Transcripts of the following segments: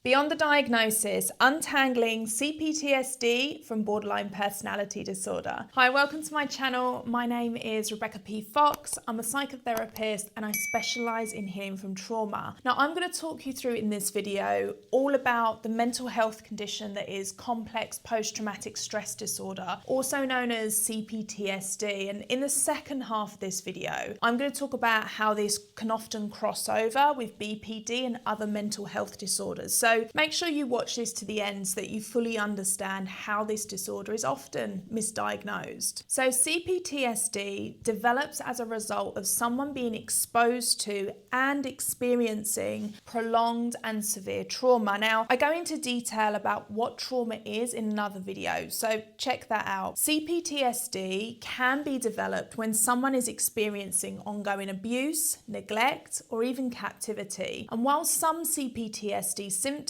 Beyond the Diagnosis, Untangling CPTSD from Borderline Personality Disorder. Hi, welcome to my channel. My name is Rebecca P. Fox. I'm a psychotherapist and I specialise in healing from trauma. Now, I'm going to talk you through in this video all about the mental health condition that is complex post-traumatic stress disorder, also known as CPTSD. And in the second half of this video, I'm going to talk about how this can often cross over with BPD and other mental health disorders. So make sure you watch this to the end so that you fully understand how this disorder is often misdiagnosed. So CPTSD develops as a result of someone being exposed to and experiencing prolonged and severe trauma. Now, I go into detail about what trauma is in another video, so check that out. CPTSD can be developed when someone is experiencing ongoing abuse, neglect, or even captivity. And while some CPTSD symptoms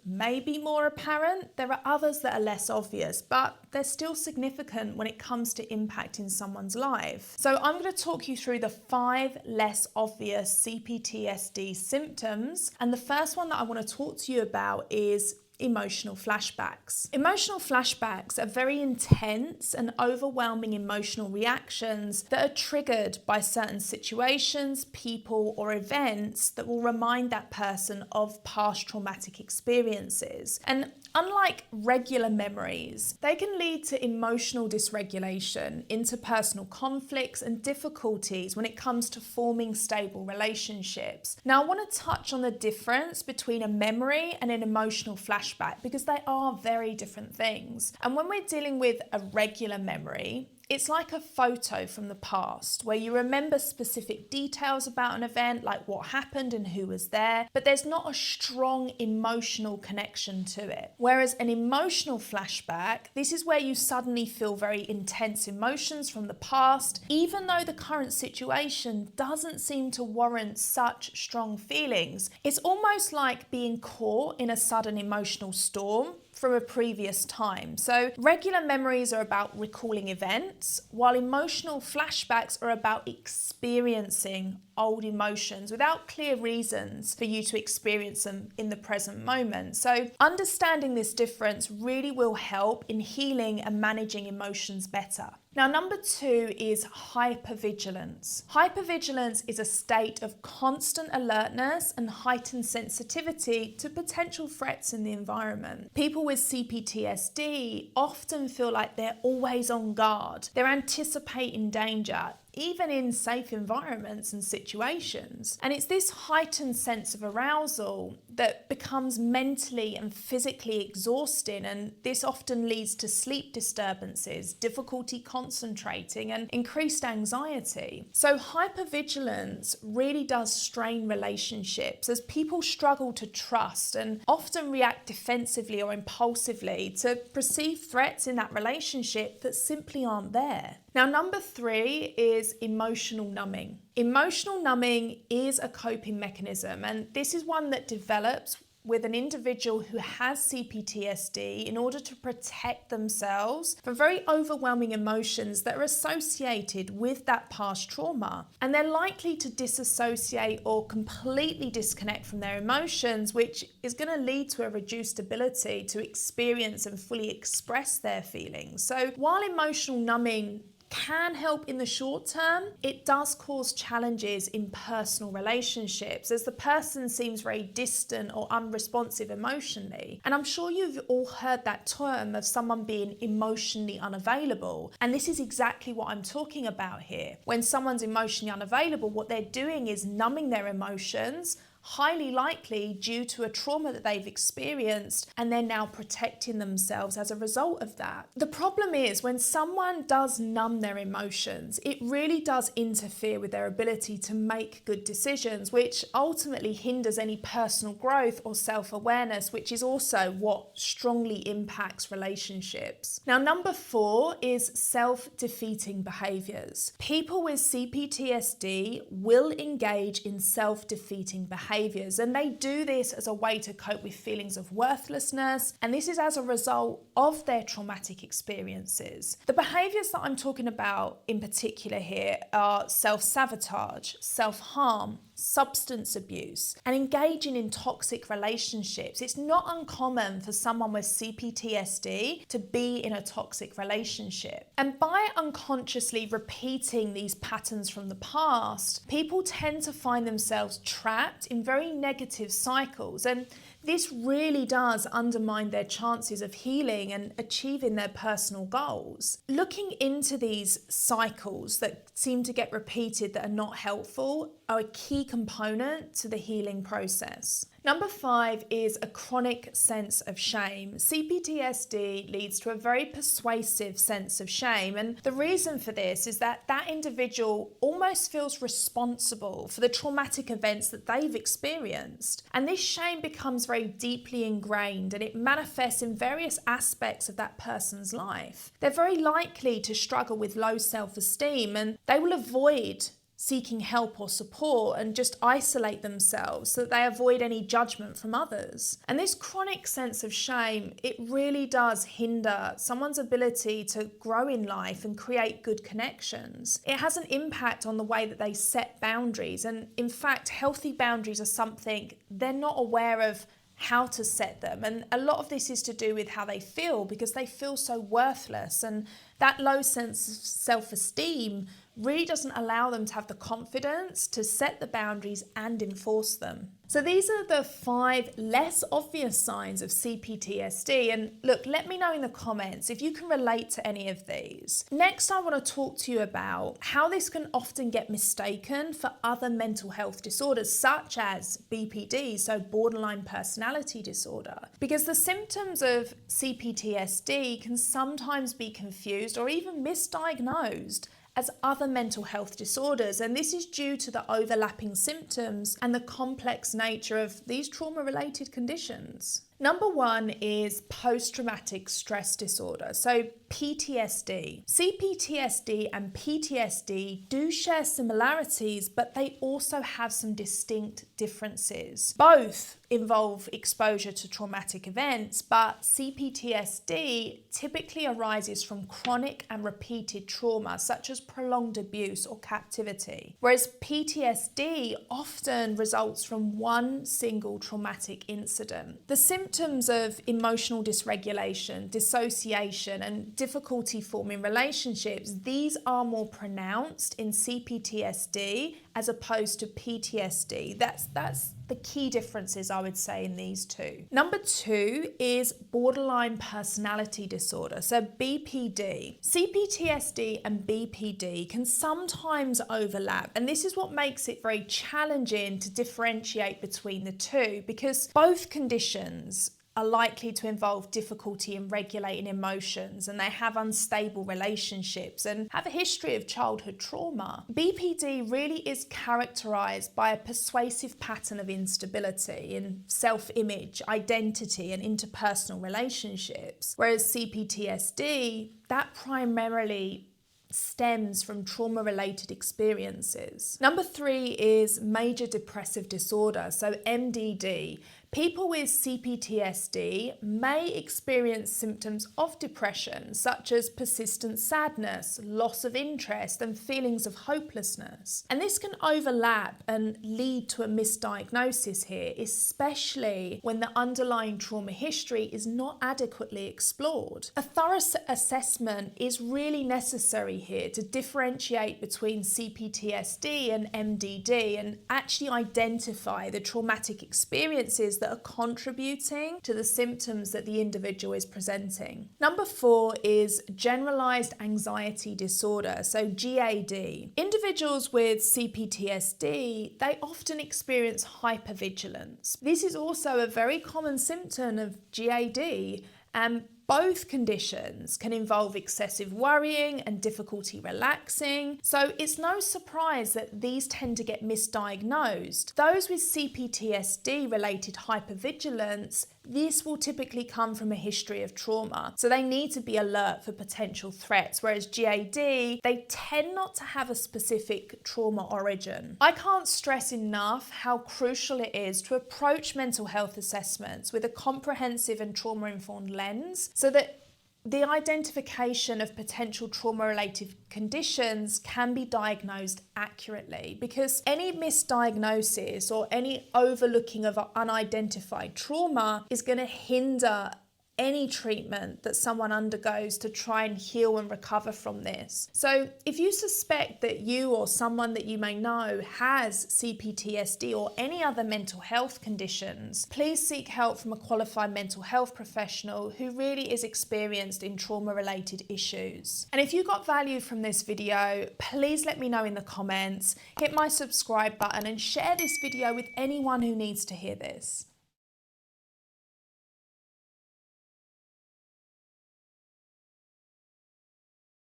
may be more apparent, there are others that are less obvious, but they're still significant when it comes to impacting someone's life. So I'm going to talk you through the 5 less obvious CPTSD symptoms. And the first one that I want to talk to you about is emotional flashbacks. Emotional flashbacks are very intense and overwhelming emotional reactions that are triggered by certain situations, people, or events that will remind that person of past traumatic experiences. And unlike regular memories, they can lead to emotional dysregulation, interpersonal conflicts, and difficulties when it comes to forming stable relationships. Now, I want to touch on the difference between a memory and an emotional flashback because they are very different things. And when we're dealing with a regular memory, it's like a photo from the past where you remember specific details about an event, like what happened and who was there, but there's not a strong emotional connection to it. Whereas an emotional flashback, this is where you suddenly feel very intense emotions from the past, even though the current situation doesn't seem to warrant such strong feelings. It's almost like being caught in a sudden emotional storm from a previous time. So regular memories are about recalling events, while emotional flashbacks are about experiencing old emotions without clear reasons for you to experience them in the present moment. So understanding this difference really will help in healing and managing emotions better. Now, number 2 is hypervigilance. Hypervigilance is a state of constant alertness and heightened sensitivity to potential threats in the environment. People with CPTSD often feel like they're always on guard. They're anticipating danger, even in safe environments and situations. And it's this heightened sense of arousal that becomes mentally and physically exhausting, and this often leads to sleep disturbances, difficulty concentrating, and increased anxiety. So hypervigilance really does strain relationships as people struggle to trust and often react defensively or impulsively to perceived threats in that relationship that simply aren't there. Now, number 3 is emotional numbing. Emotional numbing is a coping mechanism, and this is one that develops with an individual who has CPTSD in order to protect themselves from very overwhelming emotions that are associated with that past trauma. And they're likely to disassociate or completely disconnect from their emotions, which is going to lead to a reduced ability to experience and fully express their feelings. So while emotional numbing can help in the short term, it does cause challenges in personal relationships as the person seems very distant or unresponsive emotionally. And I'm sure you've all heard that term of someone being emotionally unavailable. And this is exactly what I'm talking about here. When someone's emotionally unavailable, what they're doing is numbing their emotions, highly likely due to a trauma that they've experienced, and they're now protecting themselves as a result of that. The problem is when someone does numb their emotions, it really does interfere with their ability to make good decisions, which ultimately hinders any personal growth or self-awareness, which is also what strongly impacts relationships. Now, number 4 is self-defeating behaviors. People with CPTSD will engage in self-defeating behaviors, and they do this as a way to cope with feelings of worthlessness, and this is as a result of their traumatic experiences. The behaviors that I'm talking about in particular here are self-sabotage, self-harm, substance abuse, and engaging in toxic relationships. It's not uncommon for someone with CPTSD to be in a toxic relationship. And by unconsciously repeating these patterns from the past, people tend to find themselves trapped in very negative cycles. And this really does undermine their chances of healing and achieving their personal goals. Looking into these cycles that seem to get repeated that are not helpful are a key component to the healing process. Number 5 is a chronic sense of shame. CPTSD leads to a very persuasive sense of shame, and the reason for this is that that individual almost feels responsible for the traumatic events that they've experienced. And this shame becomes very deeply ingrained, and it manifests in various aspects of that person's life. They're very likely to struggle with low self-esteem, and they will avoid seeking help or support and just isolate themselves so that they avoid any judgment from others. And this chronic sense of shame, it really does hinder someone's ability to grow in life and create good connections. It has an impact on the way that they set boundaries, and in fact, healthy boundaries are something they're not aware of how to set them. And a lot of this is to do with how they feel, because they feel so worthless, and that low sense of self-esteem really doesn't allow them to have the confidence to set the boundaries and enforce them. So these are the 5 less obvious signs of CPTSD. And look, let me know in the comments if you can relate to any of these. Next, I want to talk to you about how this can often get mistaken for other mental health disorders, such as BPD, so borderline personality disorder, because the symptoms of CPTSD can sometimes be confused or even misdiagnosed as other mental health disorders, and this is due to the overlapping symptoms and the complex nature of these trauma-related conditions. Number 1 is post-traumatic stress disorder, so PTSD. CPTSD and PTSD do share similarities, but they also have some distinct differences. Both involve exposure to traumatic events, but CPTSD typically arises from chronic and repeated trauma, such as prolonged abuse or captivity, whereas PTSD often results from one single traumatic incident. The symptoms of emotional dysregulation, dissociation, and difficulty forming relationships, these are more pronounced in CPTSD as opposed to PTSD. That's the key differences, I would say, in these two. Number 2 is borderline personality disorder, so BPD. CPTSD and BPD can sometimes overlap, and this is what makes it very challenging to differentiate between the two, because both conditions are likely to involve difficulty in regulating emotions, and they have unstable relationships and have a history of childhood trauma. BPD really is characterized by a persuasive pattern of instability in self-image, identity, and interpersonal relationships, whereas CPTSD, that primarily stems from trauma-related experiences. Number 3 is major depressive disorder, so MDD. People with CPTSD may experience symptoms of depression, such as persistent sadness, loss of interest, and feelings of hopelessness. And this can overlap and lead to a misdiagnosis here, especially when the underlying trauma history is not adequately explored. A thorough assessment is really necessary here to differentiate between CPTSD and MDD and actually identify the traumatic experiences that are contributing to the symptoms that the individual is presenting. Number 4 is generalized anxiety disorder, so GAD. Individuals with CPTSD, they often experience hypervigilance. This is also a very common symptom of GAD, and both conditions can involve excessive worrying and difficulty relaxing, so it's no surprise that these tend to get misdiagnosed. Those with CPTSD-related hypervigilance, this will typically come from a history of trauma, so they need to be alert for potential threats, whereas GAD, they tend not to have a specific trauma origin. I can't stress enough how crucial it is to approach mental health assessments with a comprehensive and trauma-informed lens, so that the identification of potential trauma-related conditions can be diagnosed accurately, because any misdiagnosis or any overlooking of unidentified trauma is going to hinder any treatment that someone undergoes to try and heal and recover from this. So if you suspect that you or someone that you may know has CPTSD or any other mental health conditions, please seek help from a qualified mental health professional who really is experienced in trauma-related issues. And if you got value from this video, please let me know in the comments, hit my subscribe button and share this video with anyone who needs to hear this.